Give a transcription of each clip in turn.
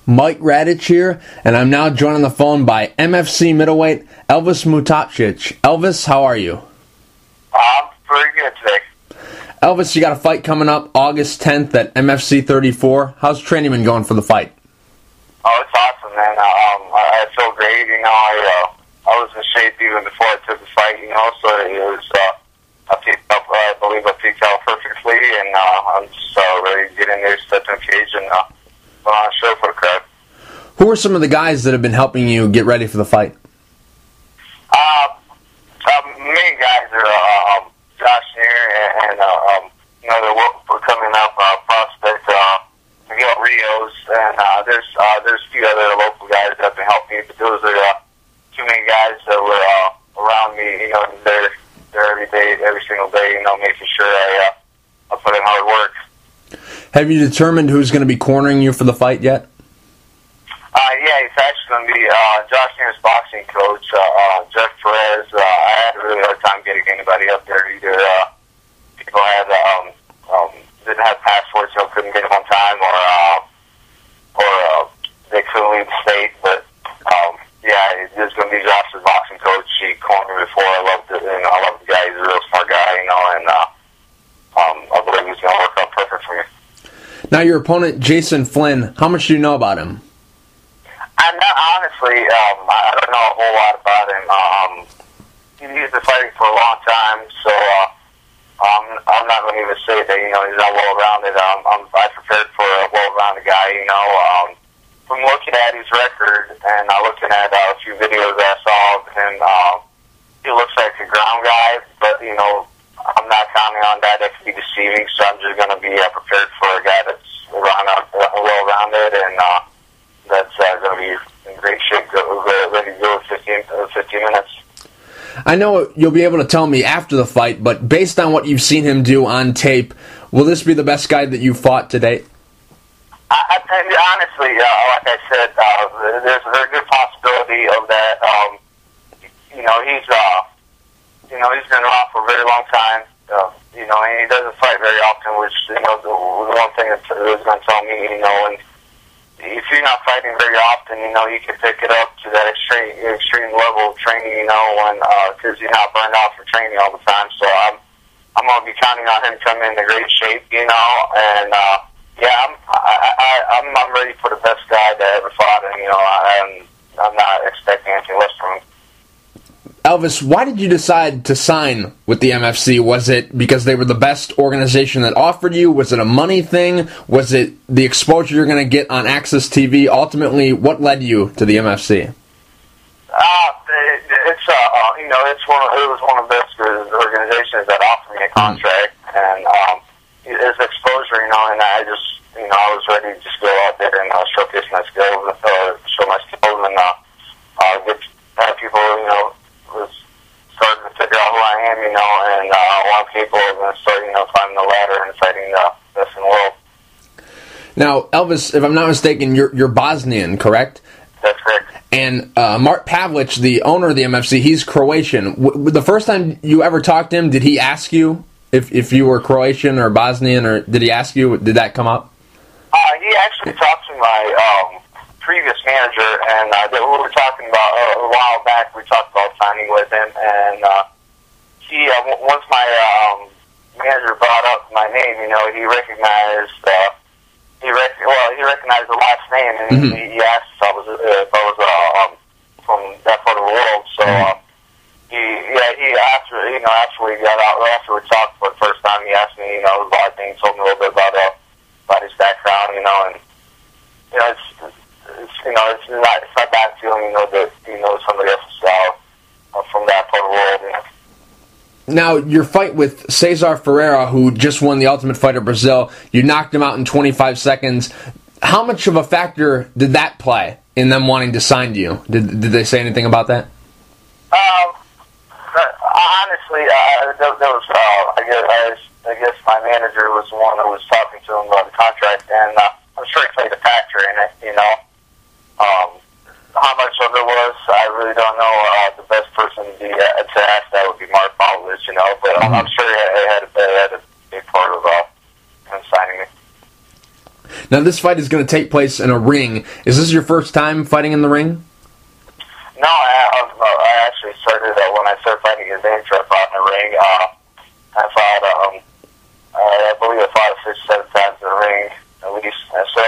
Mike Radich here, and I'm now joined on the phone by MFC Middleweight Elvis Mutapcic. Elvis, how are you? I'm pretty good today. Elvis, you got a fight coming up August 10th at MFC 34. How's training been going for the fight? Oh, it's awesome, man. I feel great. I was in shape even before I took the fight, so it was, I believe I peaked out perfectly, and I'm just ready to get in there, step in the cage, and put on a show for the crowd. Who are some of the guys that have been helping you get ready for the fight? Main guys are Josh here, and we're coming up, prospect Miguel Rios, and there's a few other local guys that have been helping me, but those are two main guys that were around me, they're every day, every single day, making sure I put in hard work. Have you determined who's going to be cornering you for the fight yet? Yeah, it's actually going to be Josh Neer's boxing coach, Jeff Perez. I had a really hard time getting anybody up there either. People had didn't have passports, couldn't get them on time, or they couldn't leave the state. But yeah, it's going to be Josh's boxing coach. He cornered me before. I loved it, and I love the guy. He's a real smart guy, and I believe he's going to work out perfect for me. Now, your opponent, Jason Flynn, how much do you know about him? Honestly, I don't know a whole lot about him. He's been fighting for a long time, so I'm not going to even say that he's not well-rounded. I prepared for a well-rounded guy. From looking at his record and looking at a few videos that I saw of him, he looks like a ground guy, but I'm not counting on that. That could be deceiving, so I'm just going to be prepared for a guy that's well-rounded and that's going to be in great shape, ready to go in 15 minutes. I know you'll be able to tell me after the fight, but based on what you've seen him do on tape, will this be the best guy that you've fought to date? Honestly, like I said, there's a very good possibility of that. He's been around for a very long time. And he doesn't fight very often, which the one thing that is going to tell me, and if you're not fighting very often, you can pick it up to that extreme level of training, because you're not burned out for training all the time. So I'm going to be counting on him coming into great shape, and yeah, I'm ready for the best guy that ever fought, and I'm not expecting anything less from him. Elvis, why did you decide to sign with the MFC? Was it because they were the best organization that offered you? Was it a money thing? Was it the exposure you're going to get on Access TV? Ultimately, what led you to the MFC? It was one of the best organizations that offered me a contract, and it's exposure, and I just, I was ready to just go out there and showcase my skills, show my skills, and have people, was starting to figure out who I am, and a lot of people are going to start, climbing the ladder and fighting the best in the world. Now, Elvis, if I'm not mistaken, you're Bosnian, correct? That's correct. And Mark Pavlich, the owner of the MFC, he's Croatian. The first time you ever talked to him, did he ask you if you were Croatian or Bosnian, or did he ask you? Did that come up? He actually talked to my previous manager, and we were talking about a while back. We talked about signing with him, and he once my manager brought up my name, he recognized he recognized the last name, and he asked if I was from that part of the world. So he after we got out, after we talked for the first time, he asked me a lot of things, told me a little bit about his background, and it's not bad feeling, that somebody else from that part of the world. Now, your fight with Cesar Ferreira, who just won the Ultimate Fighter Brazil, you knocked him out in 25 seconds. How much of a factor did that play in them wanting to sign you? Did they say anything about that? Honestly, there was, I guess my manager was the one that was talking to him about the contract, and I'm sure he played a factor in it, How much of it was, I really don't know. The best person to ask that would be Mark Pavlich, but I'm sure he had a big part of him signing me. Now, this fight is going to take place in a ring. Is this your first time fighting in the ring? No, I actually started when I started fighting against Radich. I fought in the ring. I fought, I believe I fought 6 or 7 times in the ring at least. And so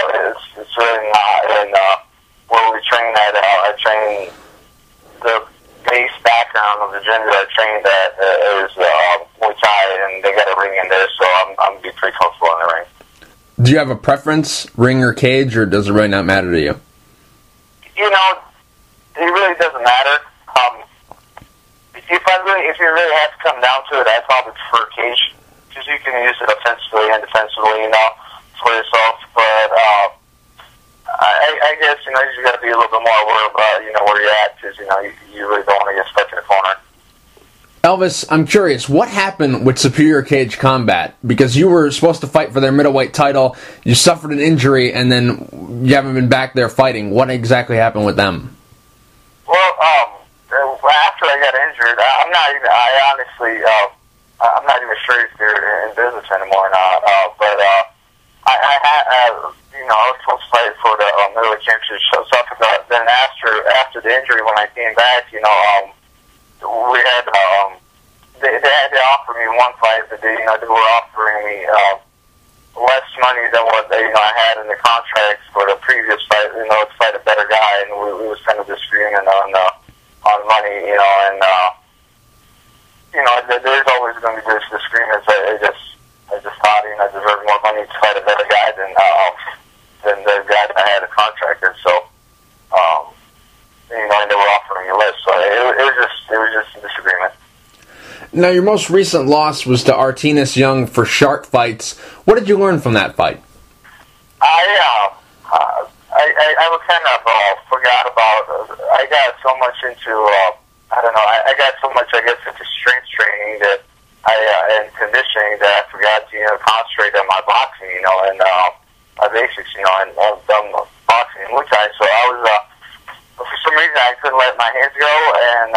it's really not. And where we train at, I train the base background of the gym that I trained at is Muay Thai, and they got a ring in there, so I'm be pretty comfortable in the ring. Do you have a preference, ring or cage, or does it really not matter to you? You know, it really doesn't matter. If you really have to come down to it, I probably prefer cage, because you can use it offensively and defensively, you know, for yourself. But I guess, you know, you just got to be a little bit more aware about, you know, where you're at, because, you know, you really don't want to get stuck in the corner. Elvis, I'm curious, what happened with Superior Cage Combat? Because you were supposed to fight for their middleweight title, you suffered an injury, and then you haven't been back there fighting. What exactly happened with them? Well, after I got injured, I'm not even sure if they're in business anymore or not. But I had, you know, I was supposed to fight for the middleweight championship. So then after the injury, when I came back, you know, we had they had to offer me one fight, but they were offering me less money than what you know I had in the contracts for the previous fight. You know, to fight a better guy, and we was kind of disagreeing on money. You know, and you know, there's always going to be this disagreements. I just thought, you know, I deserved more money to fight a better guy than the guy that I had a contract with. So, you know, and they were offering me less. So it was just a disagreement. Now, your most recent loss was to Artenis Young for Shark Fights. What did you learn from that fight? I was kind of forgot about. I got so much into I don't know. I got so much, I guess, into strength training that and conditioning that I forgot to concentrate on my boxing, you know, and my basics, you know, and done boxing and Muay Thai. So I was for some reason I couldn't let my hands go, and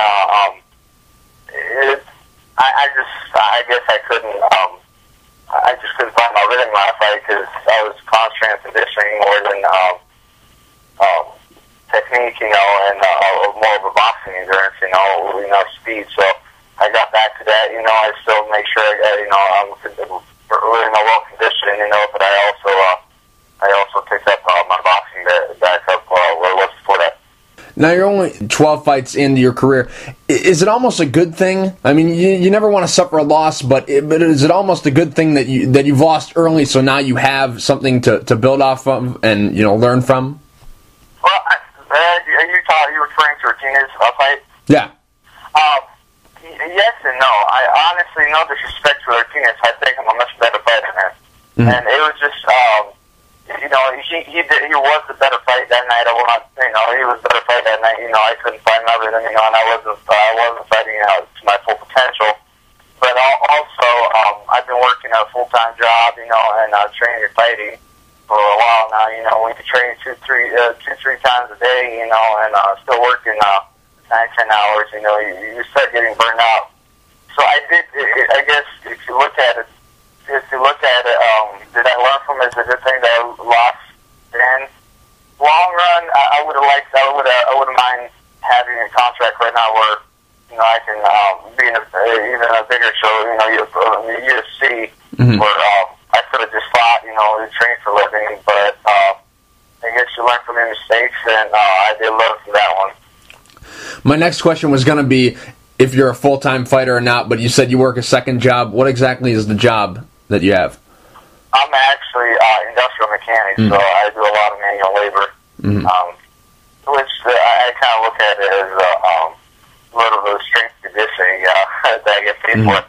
I guess I couldn't. I just couldn't find my rhythm when I fight because I was concentrating on conditioning more than technique, you know, and more of a boxing endurance, you know, speed. So I got back to that. You know, I still make sure I'm really well conditioned, you know, but I also picked up my boxing back up where it was before that. Now, you're only 12 fights into your career. Is it almost a good thing? I mean, you never want to suffer a loss, but is it almost a good thing that you've lost early, so now you have something to build off of and, you know, learn from? Well, are you referring to Artenis fight? Yeah. Yes and no. I honestly, no disrespect to Artenis, I think I'm a much better fighter than him. Mm-hmm. And it was just, you know, he was the better fight that night. He was the better fight that night. You know, I couldn't fight him everything, you know, and I wasn't fighting to my full potential. But also, I've been working a full-time job, you know, and training and fighting for a while now. You know, we can train two, three times a day, you know, and still working 9-10 hours. You know, you start getting burned out. So I guess if you look at it, did I learn from it? It's a good thing that I lost then. Long run, I wouldn't mind having a contract right now where, you know, I can be in even a bigger show, you know, UFC, mm-hmm. where I could have just fought, you know, and trained for a living, but I guess you learn from your mistakes, and I did learn from that one. My next question was going to be if you're a full-time fighter or not, but you said you work a second job. What exactly is the job that you have? I'm actually industrial mechanic, so I do a lot of manual labor, which I kind of look at it as a little bit of strength conditioning that I get paid for.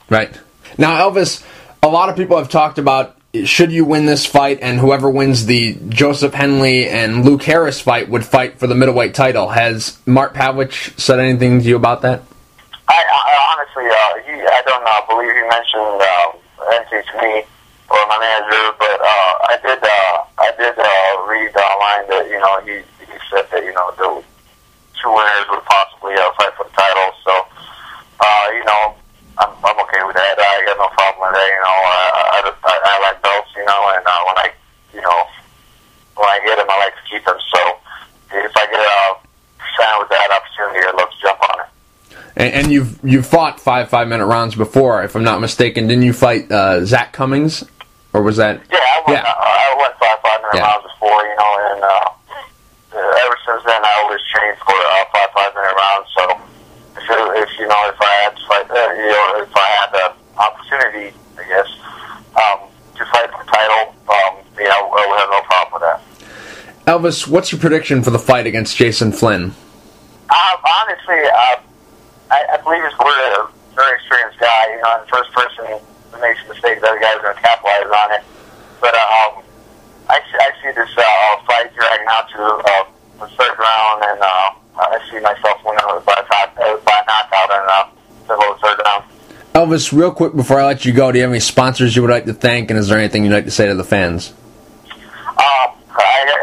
Right. Now, Elvis, a lot of people have talked about should you win this fight, and whoever wins the Joseph Henley and Luke Harris fight would fight for the middleweight title. Has Mart Pavlich said anything to you about that? I honestly, I don't believe he mentioned anything to me or my manager, but I did read online that, you know, he said that, you know, the two winners would possibly fight for the title. So, you know, I'm okay with that. I got no problem with that. You know, I like belts. You know, and when I, you know, when I get him, I like to keep him. So if I get signed with that opportunity, I'd love to jump on it. And you've fought 5-minute rounds before, if I'm not mistaken. Didn't you fight Zach Cummings, or was that? Yeah, I went 5-minute rounds before, you know, and ever since then I always trained for 5-minute rounds. So if you know, if I had to fight, you know, if I had the opportunity, I guess, to fight for the title, you know, I would have no problem with that. Elvis, what's your prediction for the fight against Jason Flynn? Honestly, I believe he's a very experienced guy. You know, and the first person that makes a mistake, the other guy's going to capitalize on it. But I see this fight dragging out to the third round, and I see myself winning by knockout in the third round. Elvis, real quick before I let you go, do you have any sponsors you would like to thank, and is there anything you'd like to say to the fans?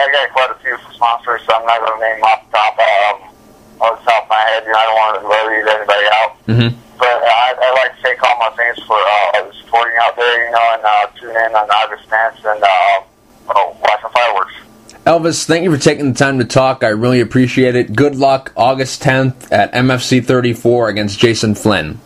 I got quite a few sponsors, so I'm not going to name off the top of my head. You know, I don't want to leave anybody out. Mm-hmm. But I'd like to thank all my fans for supporting out there, you know, and tune in on August 10th and watch the fireworks. Elvis, thank you for taking the time to talk. I really appreciate it. Good luck August 10th at MFC 34 against Jason Flynn.